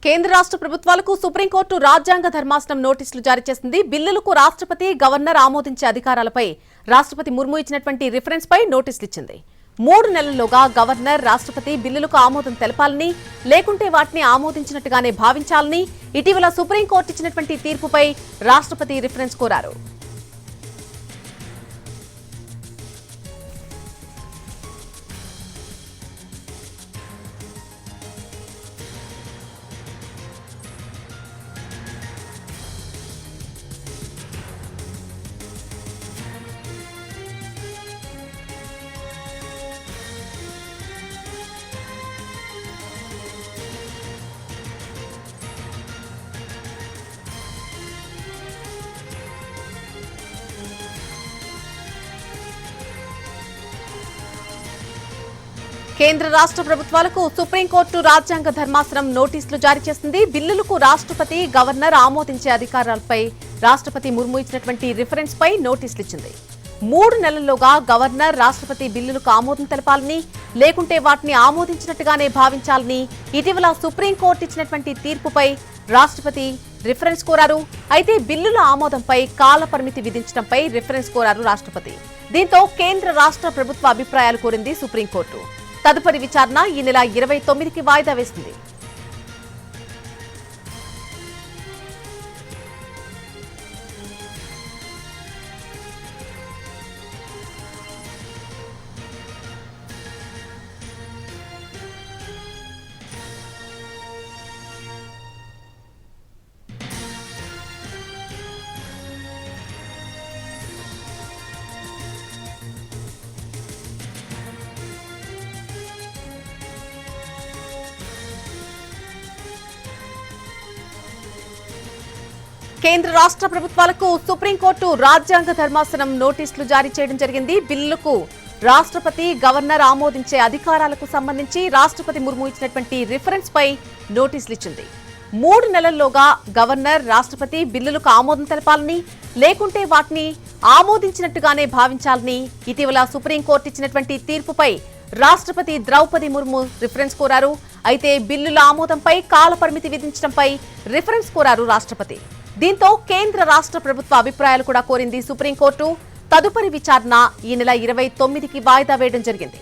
కేంద్ర రాష్ట్ర ప్రభుత్వాలకు సుప్రీంకోర్టు రాజ్యాంగ ధర్మాసనం నోటీసులు జారీ చేసింది. బిల్లులకు రాష్ట్రపతి, గవర్నర్ ఆమోదించే అధికారాలపై రాష్ట్రపతి ముర్ము ఇచ్చినటువంటి రిఫరెన్స్ పై నోటీసులు ఇచ్చింది. 3 నెలల్లోగా గవర్నర్, రాష్ట్రపతి బిల్లులకు ఆమోదం తెలపాలని, లేకుంటే వాటిని ఆమోదించినట్టుగానే భావించాలని ఇటీవల సుప్రీంకోర్టు ఇచ్చినటువంటి తీర్పుపై రాష్ట్రపతి రిఫరెన్స్ కోరారు. కేంద్ర రాష్ట్ర ప్రభుత్వాలకు సుప్రీంకోర్టు రాజ్యాంగ ధర్మాసనం నోటీసులు జారీ చేసింది. బిల్లులకు రాష్ట్రపతి, గవర్నర్ ఆమోదించే అధికారాలపై రాష్ట్రపతి ముర్ము ఇచ్చినటువంటి రిఫరెన్స్ పై నోటీసులు ఇచ్చింది. 3 నెలల్లోగా గవర్నర్, రాష్ట్రపతి బిల్లులకు ఆమోదం తెలపాలని, లేకుంటే వాటిని ఆమోదించినట్టుగానే భావించాలని ఇటీవల సుప్రీంకోర్టు ఇచ్చినటువంటి తీర్పుపై రాష్ట్రపతి రిఫరెన్స్ కోరారు. అయితే బిల్లుల ఆమోదంపై కాల పరిమితి విధించడంపై రిఫరెన్స్ కోరారు రాష్ట్రపతి. దీంతో కేంద్ర రాష్ట్ర ప్రభుత్వ అభిప్రాయాలు కోరింది సుప్రీంకోర్టు. తదుపరి విచారణ ఈ నెల 29కి వాయిదా వేసింది. కేంద్ర రాష్ట్ర ప్రభుత్వాలకు సుప్రీంకోర్టు రాజ్యాంగ ధర్మాసనం నోటీసులు జారీ చేయడం జరిగింది. బిల్లులకు రాష్ట్రపతి, గవర్నర్ ఆమోదించే అధికారాలకు సంబంధించి రాష్ట్రపతి ముర్ము ఇచ్చినటువంటి రిఫరెన్స్ పై నోటీసులు ఇచ్చింది. 3 నెలల్లోగా గవర్నర్, రాష్ట్రపతి బిల్లులకు ఆమోదం తెలపాలని, లేకుంటే వాటిని ఆమోదించినట్టుగానే భావించాలని ఇటీవల సుప్రీంకోర్టు ఇచ్చినటువంటి తీర్పుపై రాష్ట్రపతి ద్రౌపది ముర్ము రిఫరెన్స్ కోరారు. అయితే బిల్లుల ఆమోదంపై కాల పరిమితి విధించడంపై రిఫరెన్స్ కోరారు రాష్ట్రపతి. దీంతో కేంద్ర రాష్ట్ర ప్రభుత్వ అభిప్రాయాలు కూడా కోరింది సుప్రీంకోర్టు. తదుపరి విచారణ ఈ నెల 29కి వాయిదా వేయడం జరిగింది.